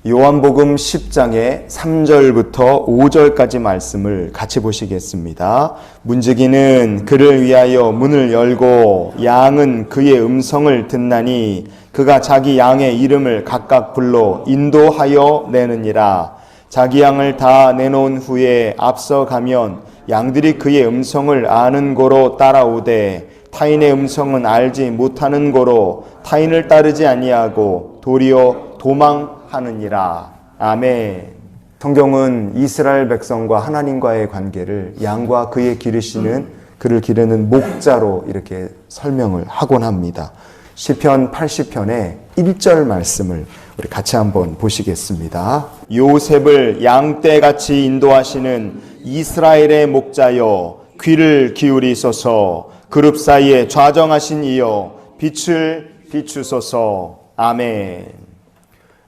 요한복음 10장의 3절부터 5절까지 말씀을 같이 보시겠습니다. 문지기는 그를 위하여 문을 열고 양은 그의 음성을 듣나니 그가 자기 양의 이름을 각각 불러 인도하여 내느니라. 자기 양을 다 내놓은 후에 앞서가면 양들이 그의 음성을 아는 고로 따라오되 타인의 음성은 알지 못하는 고로 타인을 따르지 아니하고 도리어 도망하느니라. 아멘. 성경은 이스라엘 백성과 하나님과의 관계를 양과 그의 그를 기르는 목자로 이렇게 설명을 하곤 합니다. 시편 80편의 1절 말씀을 우리 같이 한번 보시겠습니다. 요셉을 양떼같이 인도하시는 이스라엘의 목자여 귀를 기울이소서. 그룹 사이에 좌정하신 이여 빛을 비추소서. 아멘.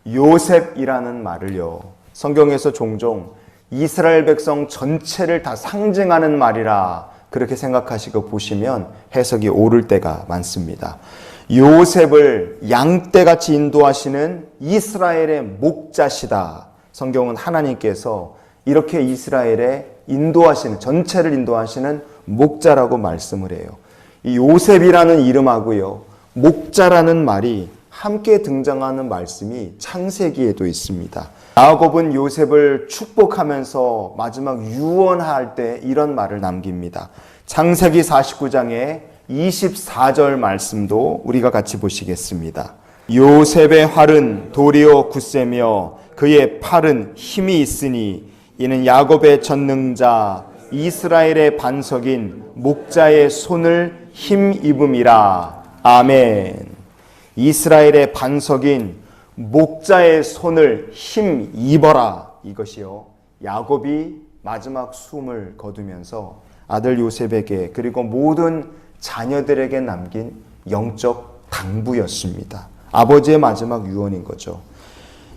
요셉이라는 말을요, 성경에서 종종 이스라엘 백성 전체를 다 상징하는 말이라 그렇게 생각하시고 보시면 해석이 옳을 때가 많습니다. 요셉을 양떼같이 인도하시는 이스라엘의 목자시다. 성경은 하나님께서 이렇게 이스라엘의 전체를 인도하시는 목자라고 말씀을 해요. 이 요셉이라는 이름하고요, 목자라는 말이 함께 등장하는 말씀이 창세기에도 있습니다. 야곱은 요셉을 축복하면서 마지막 유언할 때 이런 말을 남깁니다. 창세기 49장의 24절 말씀도 우리가 같이 보시겠습니다. 요셉의 활은 도리어 굳세며 그의 팔은 힘이 있으니 이는 야곱의 전능자 이스라엘의 반석인 목자의 손을 힘입음이라. 아멘. 이스라엘의 반석인 목자의 손을 힘입어라. 이것이요, 야곱이 마지막 숨을 거두면서 아들 요셉에게 그리고 모든 자녀들에게 남긴 영적 당부였습니다. 아버지의 마지막 유언인 거죠.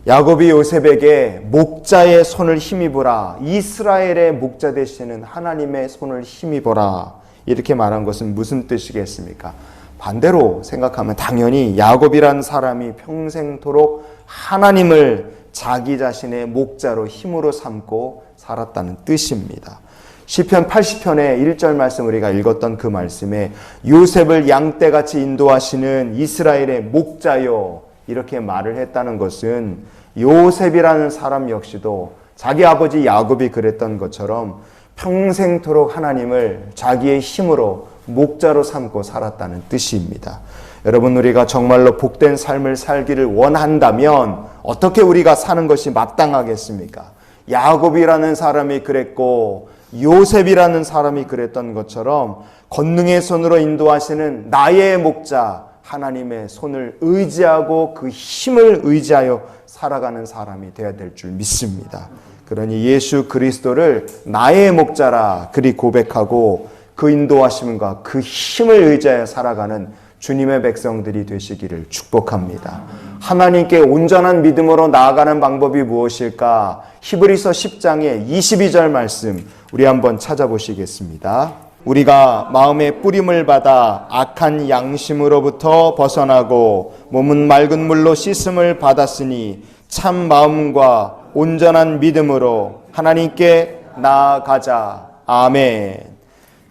야곱이 요셉에게 목자의 손을 힘입어라, 이스라엘의 목자 되시는 하나님의 손을 힘입어라, 이렇게 말한 것은 무슨 뜻이겠습니까? 반대로 생각하면 당연히 야곱이란 사람이 평생토록 하나님을 자기 자신의 목자로 힘으로 삼고 살았다는 뜻입니다. 시편 80편의 1절 말씀 우리가 읽었던 그 말씀에 요셉을 양떼같이 인도하시는 이스라엘의 목자요, 이렇게 말을 했다는 것은 요셉이라는 사람 역시도 자기 아버지 야곱이 그랬던 것처럼 평생토록 하나님을 자기의 힘으로 목자로 삼고 살았다는 뜻입니다. 여러분, 우리가 정말로 복된 삶을 살기를 원한다면 어떻게 우리가 사는 것이 마땅하겠습니까? 야곱이라는 사람이 그랬고 요셉이라는 사람이 그랬던 것처럼 권능의 손으로 인도하시는 나의 목자 하나님의 손을 의지하고 그 힘을 의지하여 살아가는 사람이 되어야 될 줄 믿습니다. 그러니 예수 그리스도를 나의 목자라 그리 고백하고 그 인도하심과 그 힘을 의지하여 살아가는 주님의 백성들이 되시기를 축복합니다. 하나님께 온전한 믿음으로 나아가는 방법이 무엇일까? 히브리서 10장의 22절 말씀 우리 한번 찾아보시겠습니다. 우리가 마음의 뿌림을 받아 악한 양심으로부터 벗어나고 몸은 맑은 물로 씻음을 받았으니 참 마음과 온전한 믿음으로 하나님께 나아가자. 아멘.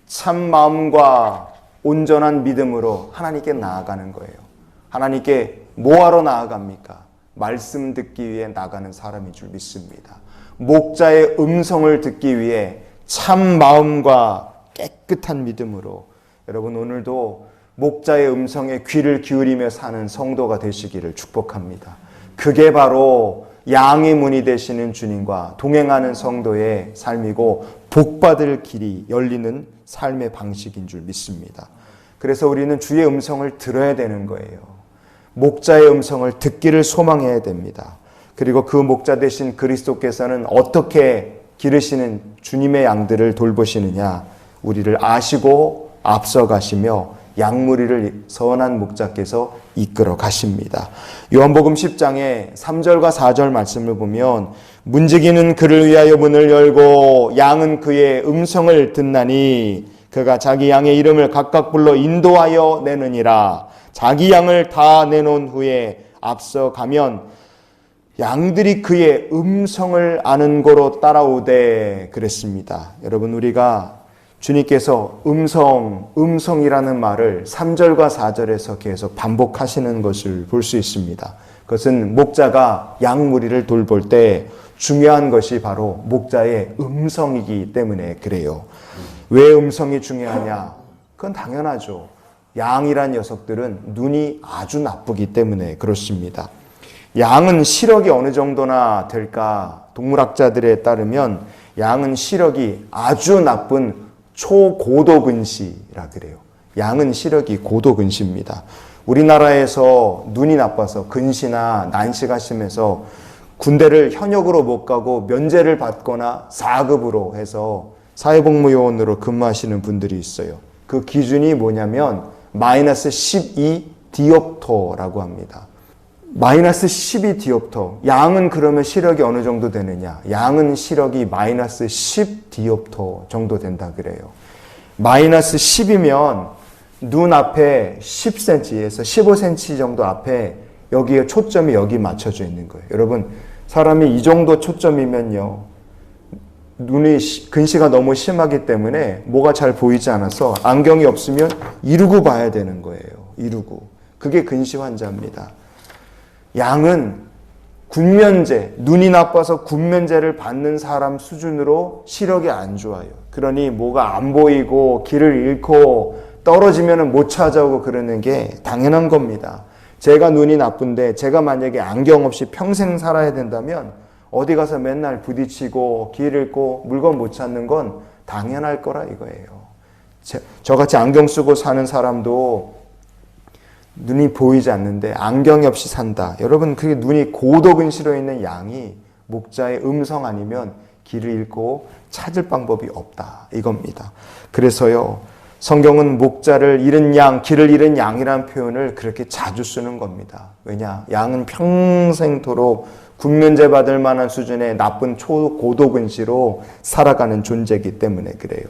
참 마음과 온전한 믿음으로 하나님께 나아가는 거예요. 하나님께 뭐하러 나아갑니까? 말씀 듣기 위해 나가는 사람인 줄 믿습니다. 목자의 음성을 듣기 위해 참 마음과 깨끗한 믿음으로 여러분 오늘도 목자의 음성에 귀를 기울이며 사는 성도가 되시기를 축복합니다. 그게 바로 양의 문이 되시는 주님과 동행하는 성도의 삶이고 복받을 길이 열리는 삶의 방식인 줄 믿습니다. 그래서 우리는 주의 음성을 들어야 되는 거예요. 목자의 음성을 듣기를 소망해야 됩니다. 그리고 그 목자 되신 그리스도께서는 어떻게 기르시는 주님의 양들을 돌보시느냐, 우리를 아시고 앞서가시며 양무리를 선한 목자께서 이끌어 가십니다. 요한복음 10장의 3절과 4절 말씀을 보면 문지기는 그를 위하여 문을 열고 양은 그의 음성을 듣나니 그가 자기 양의 이름을 각각 불러 인도하여 내느니라. 자기 양을 다 내놓은 후에 앞서가면 양들이 그의 음성을 아는 고로 따라오되 그랬습니다. 여러분, 우리가 주님께서 음성이라는 말을 3절과 4절에서 계속 반복하시는 것을 볼 수 있습니다. 그것은 목자가 양 무리를 돌볼 때 중요한 것이 바로 목자의 음성이기 때문에 그래요. 왜 음성이 중요하냐? 그건 당연하죠. 양이란 녀석들은 눈이 아주 나쁘기 때문에 그렇습니다. 양은 시력이 어느 정도나 될까? 동물학자들에 따르면 양은 시력이 아주 나쁜 초고도근시라 그래요. 양은 시력이 고도근시입니다. 우리나라에서 눈이 나빠서 근시나 난시가 심해서 군대를 현역으로 못 가고 면제를 받거나 4급으로 해서 사회복무요원으로 근무하시는 분들이 있어요. 그 기준이 뭐냐면 마이너스 12 디옵터라고 합니다. 마이너스 12 디옵터. 양은 그러면 시력이 어느 정도 되느냐? 양은 시력이 마이너스 10 디옵터 정도 된다 그래요. 마이너스 10이면 눈 앞에 10cm에서 15cm 정도 앞에 여기에 초점이 여기 맞춰져 있는 거예요. 여러분, 사람이 이 정도 초점이면요, 눈이 근시가 너무 심하기 때문에 뭐가 잘 보이지 않아서 안경이 없으면 이루고 봐야 되는 거예요. 이루고. 그게 근시 환자입니다. 양은 군면제, 눈이 나빠서 군면제를 받는 사람 수준으로 시력이 안 좋아요. 그러니 뭐가 안 보이고 길을 잃고 떨어지면 못 찾아오고 그러는 게 당연한 겁니다. 제가 눈이 나쁜데 제가 만약에 안경 없이 평생 살아야 된다면 어디 가서 맨날 부딪히고 길 잃고 물건 못 찾는 건 당연할 거라 이거예요. 저같이 안경 쓰고 사는 사람도 눈이 보이지 않는데 안경이 없이 산다. 여러분, 그게 눈이 고도근시로 있는 양이 목자의 음성 아니면 길을 잃고 찾을 방법이 없다 이겁니다. 그래서요, 성경은 목자를 잃은 양, 길을 잃은 양이라는 표현을 그렇게 자주 쓰는 겁니다. 왜냐? 양은 평생토록 군면제 받을 만한 수준의 나쁜 초고도근시로 살아가는 존재이기 때문에 그래요.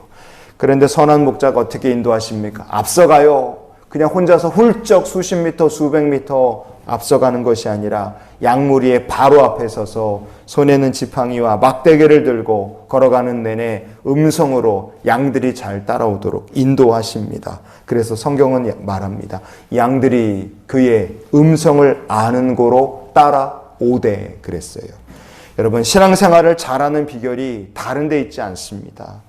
그런데 선한 목자가 어떻게 인도하십니까? 앞서가요. 그냥 혼자서 훌쩍 수십 미터, 수백 미터 앞서가는 것이 아니라 양무리의 바로 앞에 서서 손에는 지팡이와 막대기를 들고 걸어가는 내내 음성으로 양들이 잘 따라오도록 인도하십니다. 그래서 성경은 말합니다. 양들이 그의 음성을 아는 고로 따라오되 그랬어요. 여러분, 신앙생활을 잘하는 비결이 다른 데 있지 않습니다.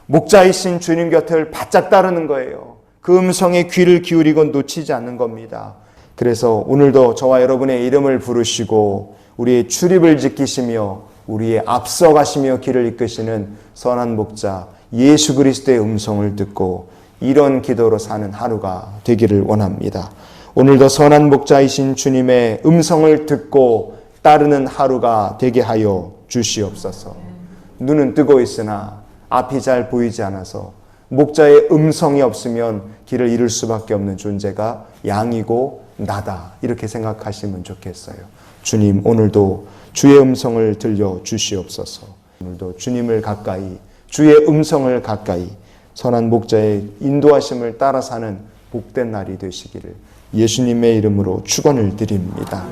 목자이신 주님 곁을 바짝 따르는 거예요. 그 음성에 귀를 기울이고 놓치지 않는 겁니다. 그래서 오늘도 저와 여러분의 이름을 부르시고 우리의 출입을 지키시며 우리의 앞서가시며 길을 이끄시는 선한 목자 예수 그리스도의 음성을 듣고 이런 기도로 사는 하루가 되기를 원합니다. 오늘도 선한 목자이신 주님의 음성을 듣고 따르는 하루가 되게 하여 주시옵소서. 눈은 뜨고 있으나 앞이 잘 보이지 않아서 목자의 음성이 없으면 길을 잃을 수밖에 없는 존재가 양이고 나다, 이렇게 생각하시면 좋겠어요. 주님, 오늘도 주의 음성을 들려 주시옵소서. 오늘도 주님을 가까이, 주의 음성을 가까이 선한 목자의 인도하심을 따라 사는 복된 날이 되시기를 예수님의 이름으로 축원을 드립니다.